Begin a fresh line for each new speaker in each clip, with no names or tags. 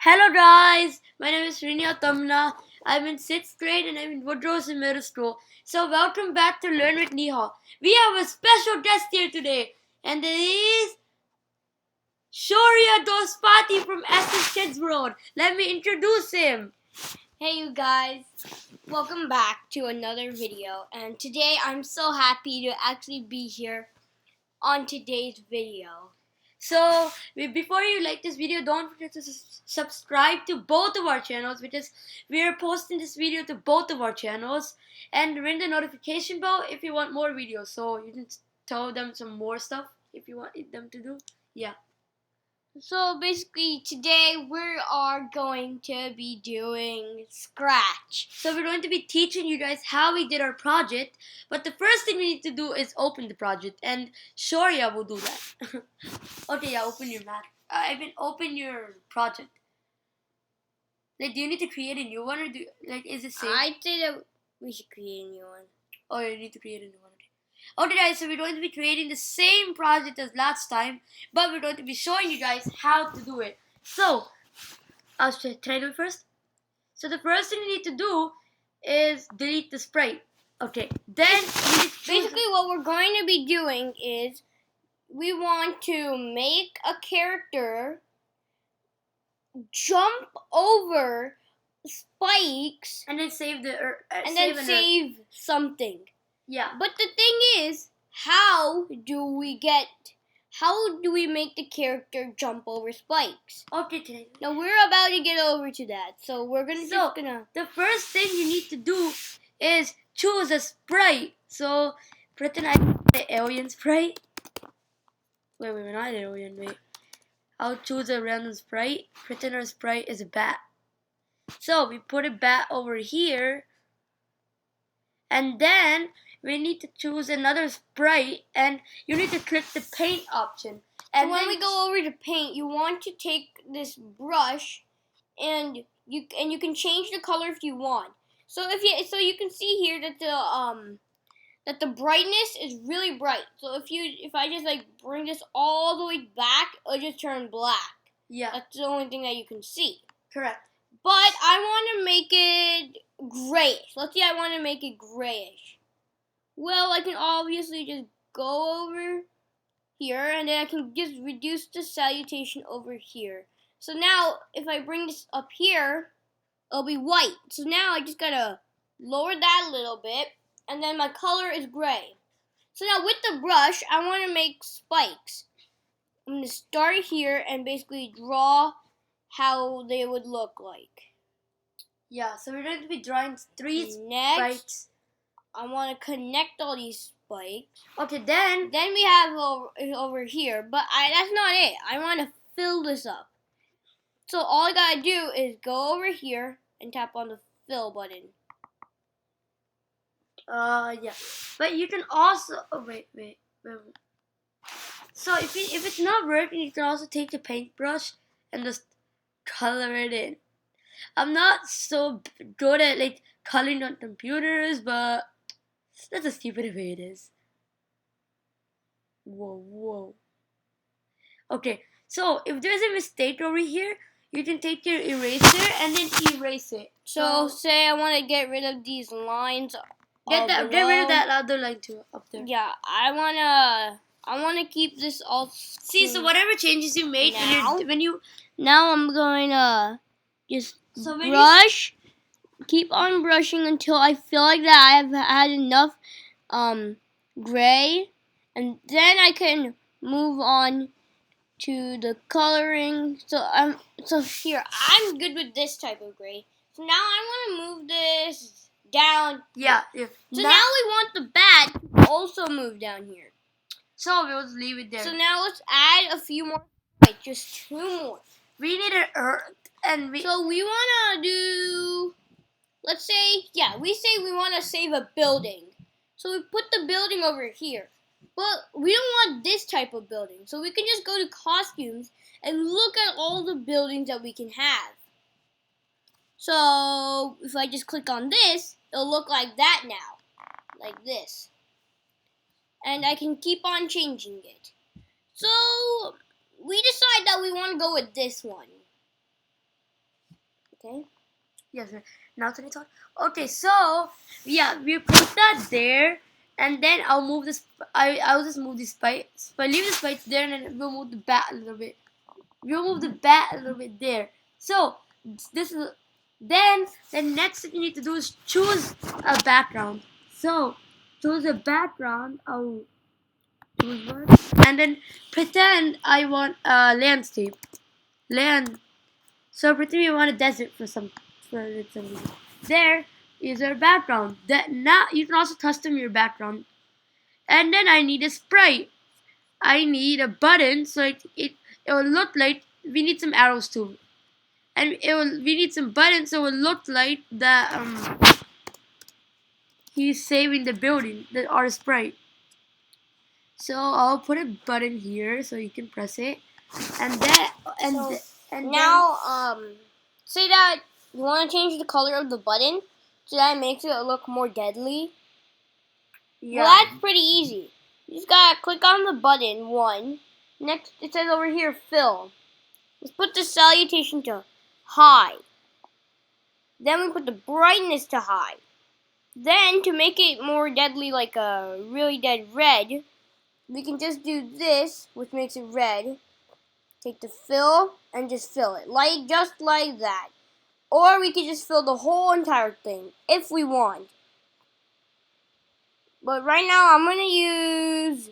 Hello guys, my name is Rinya Tamna. I'm in 6th grade and I'm in Woodrose in middle school. So welcome back to Learn with Nihal. We have a special guest here today and it is Shaurya Batty from Essence Kids World. Let me introduce him.
Hey you guys, welcome back to another video, and today I'm so happy to actually be here on today's video.
So before you like this video, don't forget to subscribe to both of our channels because we are posting this video to both of our channels, and ring the notification bell if you want more videos, so you can tell them some more stuff if you want them to do. Yeah.
So basically today we are going to be doing Scratch.
So we're going to be teaching you guys how we did our project, but the first thing we need to do is open the project, and Shaurya will do that. Okay, yeah, open your Mac. Open your project. Like, do you need to create a new one, or is it safe?
I'd say that we should create a new one.
Oh, you need to create a new one. Okay, guys, so we're going to be creating the same project as last time, but we're going to be showing you guys how to do it. So, can I do it first? So the first thing you need to do is delete the sprite. Okay, then
basically what we're going to be doing is we want to make a character jump over spikes
and then save
save something.
Yeah.
But the thing is, how do we make the character jump over spikes?
Okay,
now we're about to get over to that, so we're
the first thing you need to do is choose a sprite. So pretend I'm the alien sprite. Wait, not alien. Wait, I'll choose a random sprite. Pretend our sprite is a bat. So we put a bat over here, and then we need to choose another sprite, and you need to click the paint option. And
so when we go over to paint, you want to take this brush, and you can change the color if you want. So you can see here that the brightness is really bright. So if I just like bring this all the way back, it'll just turn black.
Yeah.
That's the only thing that you can see.
Correct.
But I want to make it grayish. Let's see, I want to make it grayish. Well, I can obviously just go over here, and then I can just reduce the salutation over here. So now, if I bring this up here, it'll be white. So now I just gotta lower that a little bit, and then my color is gray. So now with the brush, I want to make spikes. I'm gonna start here and basically draw how they would look like.
Yeah, so we're going to be drawing 3
spikes. I want to connect all these spikes.
Okay, then
we have over here, but that's not it. I want to fill this up. So all I gotta do is go over here and tap on the fill button.
Yeah, but you can also wait. So if it's not working, you can also take the paintbrush and just color it in. I'm not so good at like coloring on computers, but that's as stupid way it is. Whoa. Okay, so if there's a mistake over here, you can take your eraser and then erase it.
So say I want to get rid of these lines.
Get rid of that other line too up there.
Yeah, I wanna keep this all.
See, so whatever changes you made
now I'm going to just brush. Keep on brushing until I feel like that I have had enough gray, and then I can move on to the coloring. So here I'm good with this type of gray. So now I want to move this down.
Yeah.
So now we want the bat to also move down here.
So we'll just leave it there.
So now let's add a few more. Like just 2 more.
We need an earth, and
so we wanna do. Let's say, we say we want to save a building. So we put the building over here. But we don't want this type of building. So we can just go to costumes and look at all the buildings that we can have. So if I just click on this, it'll look like that now. Like this. And I can keep on changing it. So we decide that we want to go with this one. Okay.
Yes, sir. Now can I talk? Okay, so yeah, we put that there, and then I'll move this. I'll just move the spikes. But leave the spikes there, and then we'll move the bat a little bit. We'll move the bat a little bit there. So this is then the next thing you need to do is choose a background. So choose a background. I'll choose one, and then pretend I want a landscape. Land. So pretend you want a desert for some reason. There is our background. That now you can also custom your background. And then I need a sprite. I need a button so it will look like we need some arrows too. And we need some buttons so it will look like that he's saving the building, our sprite. So I'll put a button here so you can press it. And that and
So,
th- and
now, say that you want to change the color of the button so that it makes it look more deadly.
yeah.
Well, that's pretty easy. You just gotta click on the button, one. Next, it says over here, fill. Let's put the salutation to high. Then we put the brightness to high. Then, to make it more deadly, like a really dead red, we can just do this, which makes it red. Take the fill and just fill it, just like that. Or we could just fill the whole entire thing, if we want. But right now, I'm gonna use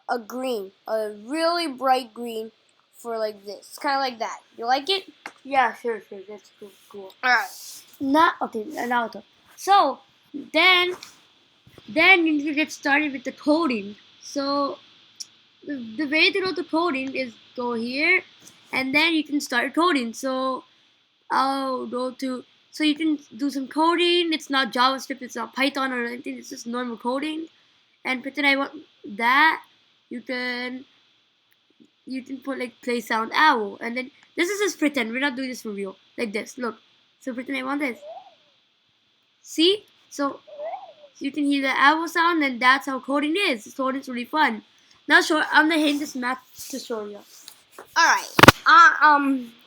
a green, a really bright green, for like this, kind of like that. You like it?
Yeah, sure, that's cool.
All right.
Not okay. Now okay. So then you need to get started with the coding. So the way to do the coding is go here, and then you can start coding. So I'll go to so you can do some coding. It's not JavaScript. It's not Python or anything. It's just normal coding. And pretend I want that. You can put like play sound owl, and then this is just pretend. We're not doing this for real. Like this. Look. So pretend I want this. See? So you can hear the owl sound, and that's how coding is. Coding's really fun. Now, I'm gonna hand this map to Shaurya.
All right.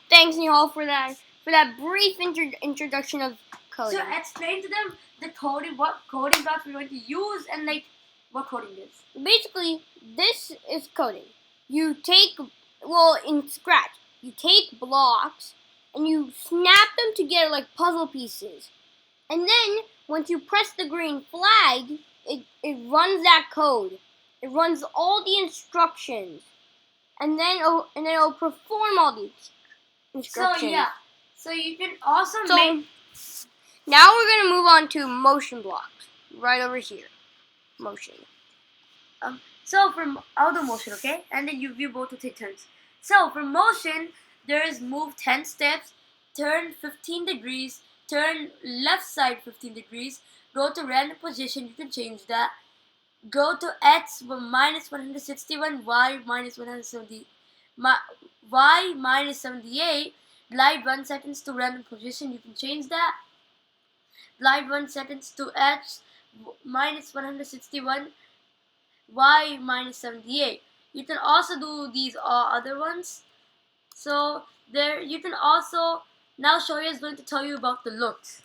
Thanks, Nihal, for that brief introduction of coding.
So explain to them the coding, what coding blocks we're going to use, and like what coding is.
Basically, this is coding. You take, in Scratch, you take blocks and you snap them together like puzzle pieces. And then, once you press the green flag, it runs that code. It runs all the instructions. And then it'll perform all these instructions.
So yeah. So you can also
So, now we're going to move on to motion blocks. Right over here. Motion.
So from auto motion, okay? And then you both will take turns. So for motion, there is move 10 steps, turn 15 degrees, turn left side 15 degrees, go to random position, you can change that. Go to X minus 161, Y minus 170, Y minus 78, glide 1 seconds to random position, you can change that. Glide 1 seconds to X minus 161, Y minus 78. You can also do these other ones. So there you can also, now Shaurya is going to tell you about the looks.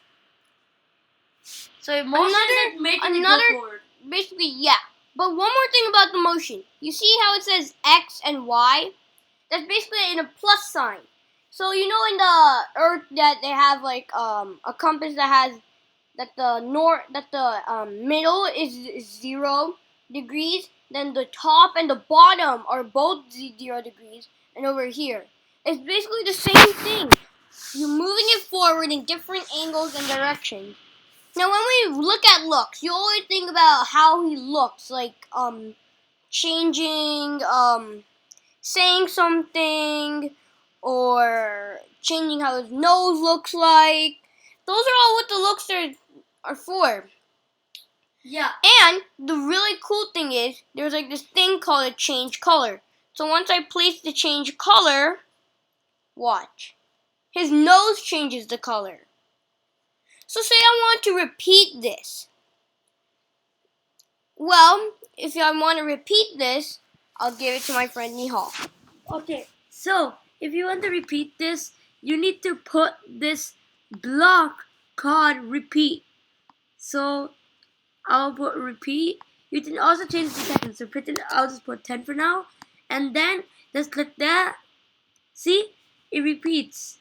So motion is like making it go forward.
Basically, yeah. But one more thing about the motion. You see how it says X and Y? That's basically in a plus sign. So you know in the Earth that they have like a compass that has that the middle is 0 degrees, then the top and the bottom are both 0 degrees, and over here it's basically the same thing. You're moving it forward in different angles and directions. Now, when we look at looks, you always think about how he looks, like changing, saying something, or changing how his nose looks like. Those are all what the looks are for.
Yeah.
And the really cool thing is, there's like this thing called a change color. So once I place the change color, watch. His nose changes the color. So say I want to repeat this. Well, if I want to repeat this, I'll give it to my friend Nihal.
Okay, so if you want to repeat this, you need to put this block called repeat. So I'll put repeat. You can also change the seconds. So pretend I'll just put 10 for now. And then just click that. See? It repeats.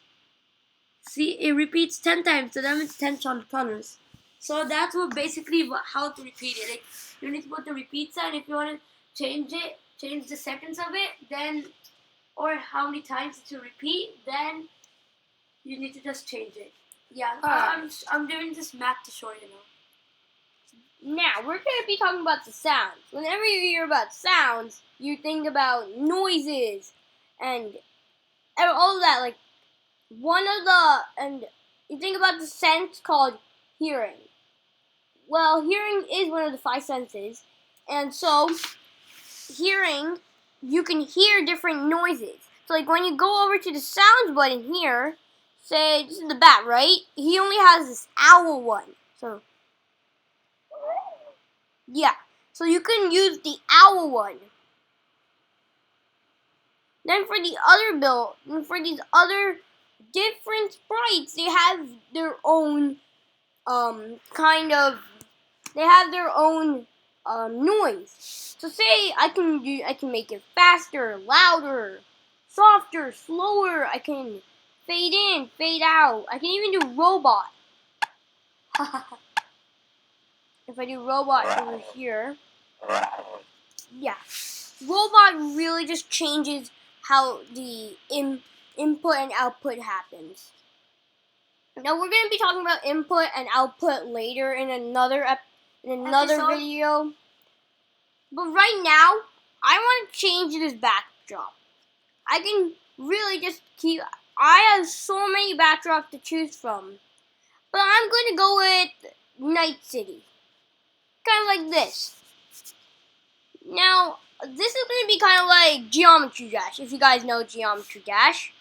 See, it repeats 10 times. So that means 10 colors. So that's what basically how to repeat it. Like, you need to put the repeat sign. If you want to change it, change the seconds of it, then, or how many times to repeat, then you need to just change it. Yeah, I'm doing this math to show you now.
Now, we're going to be talking about the sounds. Whenever you hear about sounds, you think about noises and all of that. Like, and you think about the sense called hearing. Well, hearing is one of the 5 senses. And so, hearing, you can hear different noises. So, like, when you go over to the sounds button here, say, this is the bat, right? He only has this owl one. So, yeah. So, you can use the owl one. Then for the other for these other different sprites, they have their own, noise. So say I can make it faster, louder, softer, slower. I can fade in, fade out. I can even do robot. If I do robot over here, yeah, robot really just changes how the input and output happens. Now we're going to be talking about input and output later in another video. But right now, I want to change this backdrop. I can really just I have so many backdrops to choose from. But I'm going to go with Night City. Kind of like this. Now, this is going to be kind of like Geometry Dash, if you guys know Geometry Dash.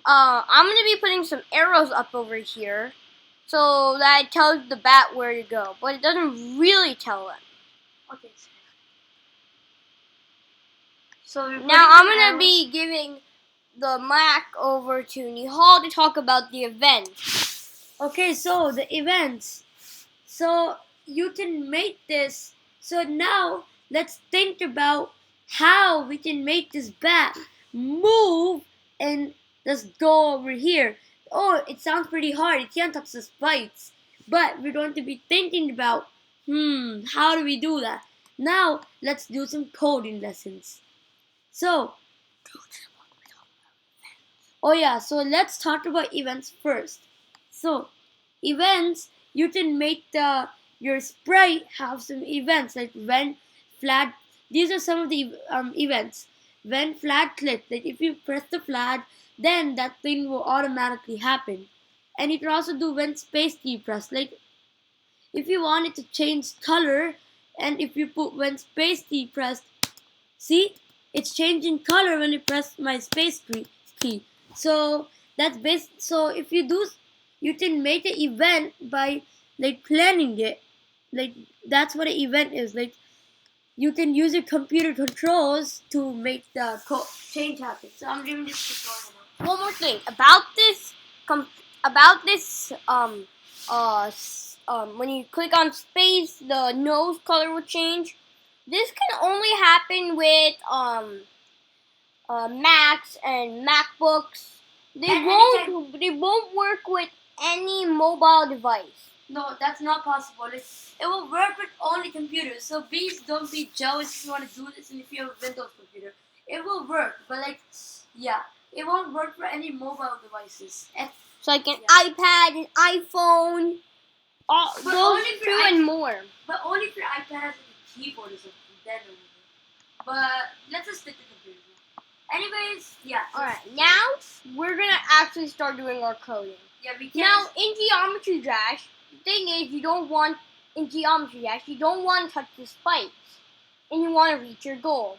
I'm going to be putting some arrows up over here so that it tells the bat where to go, but it doesn't really tell them.
Okay. So
now I'm going to be giving the mic over to Nihal to talk about the events.
Okay, so the events. So you can make this. So now let's think about how we can make this bat move and just go over here. Oh, it sounds pretty hard. It can't touch the spikes. But we're going to be thinking about, how do we do that? Now let's do some coding lessons. So, so let's talk about events first. So, events, you can make your sprite have some events like when flag. These are some of the events. When flag click, like if you press the flag, then that thing will automatically happen. And you can also do when space key press. Like if you want it to change color, and if you put when space key pressed, see, it's changing color when you press my space key. So that's based. So if you do, you can make an event by like planning it. Like that's what an event is. Like you can use your computer controls to make the change happen. So I'm doing this tutorial now.
One more thing about this. When you click on space, the nose color will change. This can only happen with Macs and MacBooks. They won't work with any mobile device.
No, that's not possible. It will work with only computers. So please don't be jealous if you want to do this and if you have a Windows computer. It will work, but it won't work for any mobile devices.
So like an iPad, an iPhone, those two and more.
But only if your iPad has a keyboard or something. Then but let's just stick to computers now. Anyways,
Alright, now we're gonna actually start doing our coding.
Yeah, we can.
Now in Geometry Dash, the thing is you don't want to touch the spikes, and you want to reach your goal.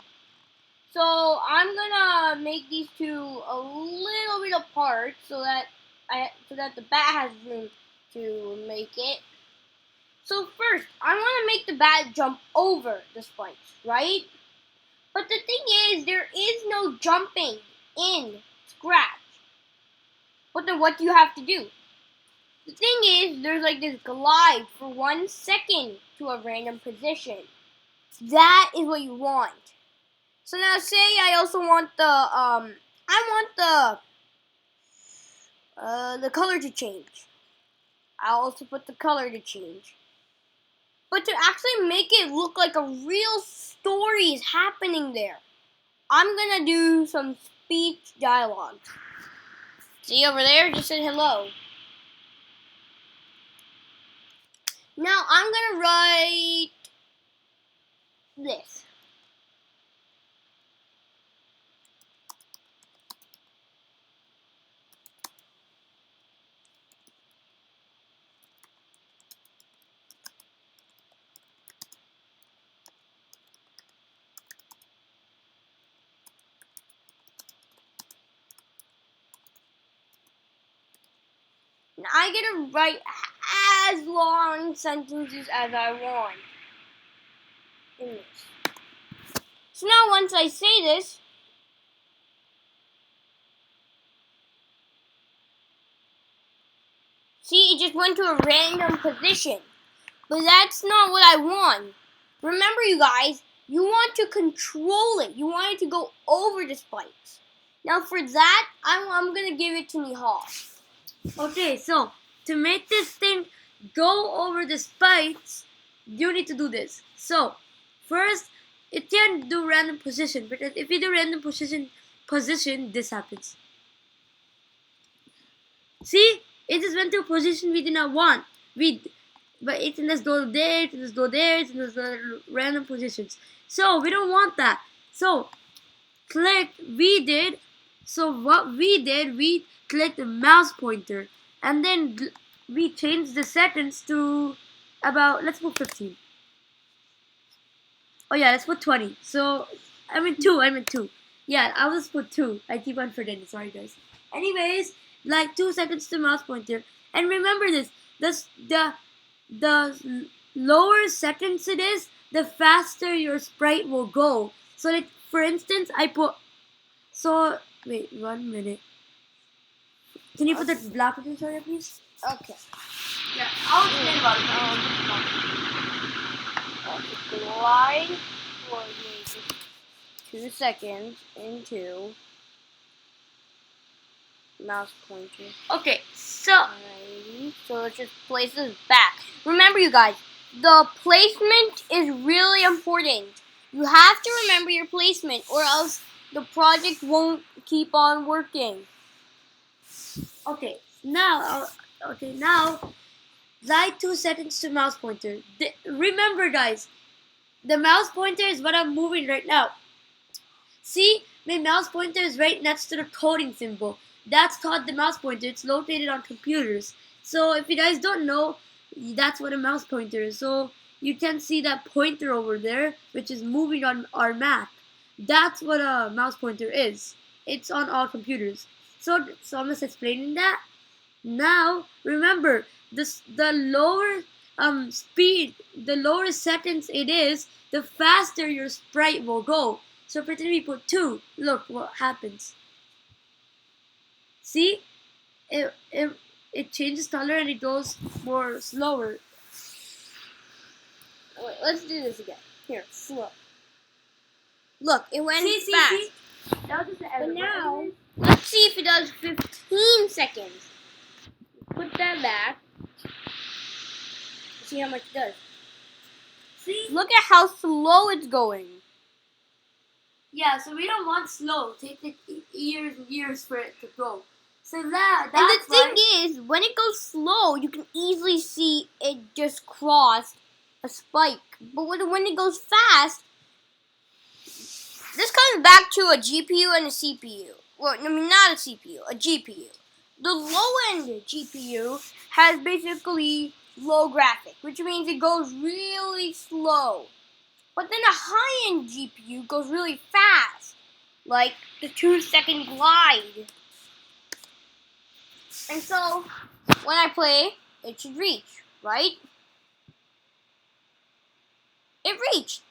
So I'm gonna make these two a little bit apart so that the bat has room to make it. So first, I want to make the bat jump over the spikes, right? But the thing is, there is no jumping in Scratch. But then what do you have to do? The thing is, there's like this glide for 1 second to a random position. That is what you want. So now say I also want the color to change. I'll also put the color to change. But to actually make it look like a real story is happening there, I'm gonna do some speech dialogue. See over there? Just said hello. Now I'm gonna write this. And I get to write as long sentences as I want in this. So now once I say this, see, it just went to a random position. But that's not what I want. Remember, you guys, you want to control it. You want it to go over the spikes. Now for that, I'm going to give it to Nihal.
Okay, so to make this thing go over the spikes, you need to do this. So first, it can't do random position, because if you do random position, this happens. See, it just went to a position we did not want. But it can just go there, it can just go there, it can just go random positions. So we don't want that. So click. We clicked the mouse pointer, and then we changed the seconds to about, let's put 15. Oh yeah, let's put 20. So I meant 2. Yeah, I'll just put 2. I keep on forgetting. Sorry guys. Anyways, like 2 seconds to mouse pointer, and remember this: the lower seconds it is, the faster your sprite will go. So like, for instance, I put. So wait 1 minute. Can you put the black button, Shaurya, please?
Okay.
Yeah, I'll explain about it.
Glide for maybe 2 seconds into mouse pointer.
Okay, so
Alrighty. So let's just place this back. Remember, you guys, the placement is really important. You have to remember your placement, or else the project won't keep on working.
okay now like 2 seconds to mouse pointer. Remember, guys, the mouse pointer is what I'm moving right now. See, my mouse pointer is right next to the coding symbol. That's called the mouse pointer. It's located on computers. So if you guys don't know, that's what a mouse pointer is. So you can see that pointer over there, which is moving on our map. That's what a mouse pointer is. It's on all computers. So I'm just explaining that. Now remember, the lower the lower seconds it is, the faster your sprite will go. So pretend we put 2. Look what happens. See, it changes color and it goes more slower.
Wait, let's do this again. Here, slow. Look, it went fast.
See? That was just the
But
error.
now, let's see if it does 15 seconds. Put that back. See how much it does.
See?
Look at how slow it's going.
Yeah, so we don't want slow. Take like years and years for it to go. So
And
that's
the thing
why,
is, when it goes slow, you can easily see it just crossed a spike. But when it goes fast, this comes back to a GPU and a CPU. Well, I mean, not a CPU, a GPU. The low-end GPU has basically low graphic, which means it goes really slow. But then a high-end GPU goes really fast, like the 2-second glide. And so, when I play, it should reach, right? It reached,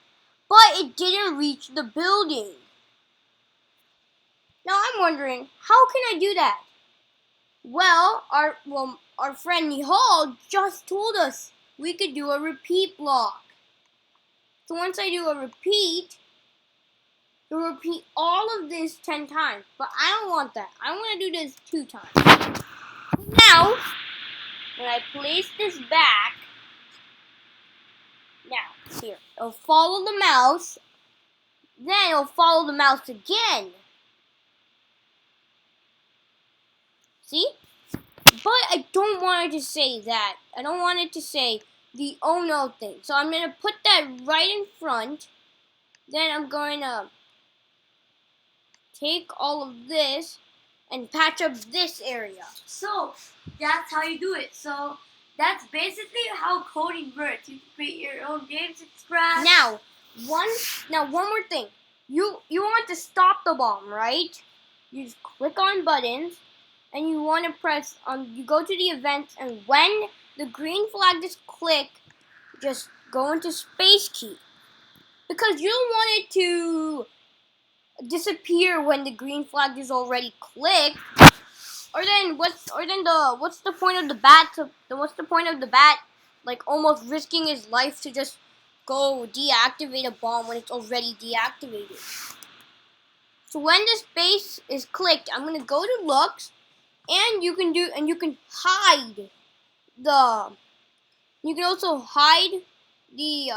but it didn't reach the building. Now I'm wondering, how can I do that? Well, our friend Nihal just told us we could do a repeat block. So once I do a repeat, you'll repeat all of this 10 times. But I don't want that. I want to do this 2 times. Now, when I place this back, now, here, it'll follow the mouse, then it'll follow the mouse again. See? But I don't want it to say that. I don't want it to say the oh no thing. So I'm going to put that right in front. Then I'm going to take all of this and patch up this area.
So that's how you do it. So that's basically how coding works. You can create your own games from scratch.
Now one more thing. You want to stop the bomb, right? You just click on buttons and you want to press on, you go to the events, and when the green flag is clicked, just go into space key. Because you don't want it to disappear when the green flag is already clicked. Or then what's the point of the bat? Like almost risking his life to just go deactivate a bomb when it's already deactivated. So when the space is clicked, I'm gonna go to looks, and you can hide the. You can also hide the.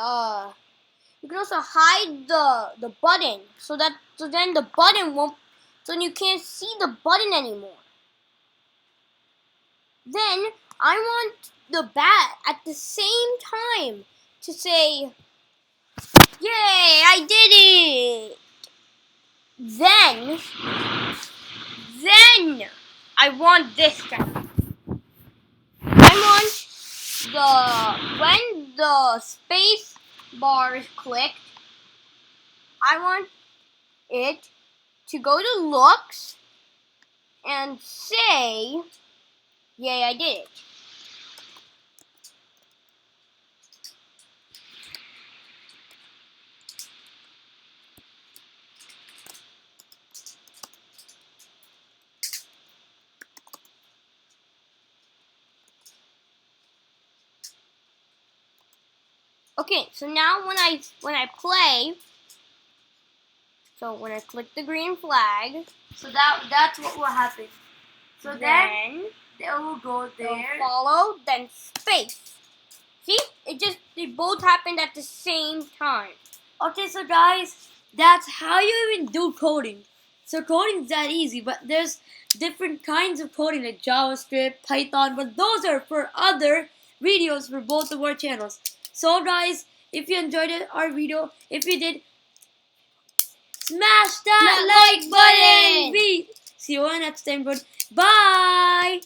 You can also hide the button so then the button won't. So then you can't see the button anymore. Then I want the bat at the same time to say, "Yay! I did it!" Then I want this to happen. I want when the space bar is clicked, I want it to go to looks and say, "Yay, I did it." Okay, so now when I play, so when I click the green flag,
So that's what will happen. So then they will go
it'll
there.
follow, then space. See? They both happened at the same time.
Okay, so guys, that's how you even do coding. So coding's that easy, but there's different kinds of coding like JavaScript, Python, but those are for other videos for both of our channels. So guys, if you enjoyed our video, if you did, smash that like button! See you on next time, but bye!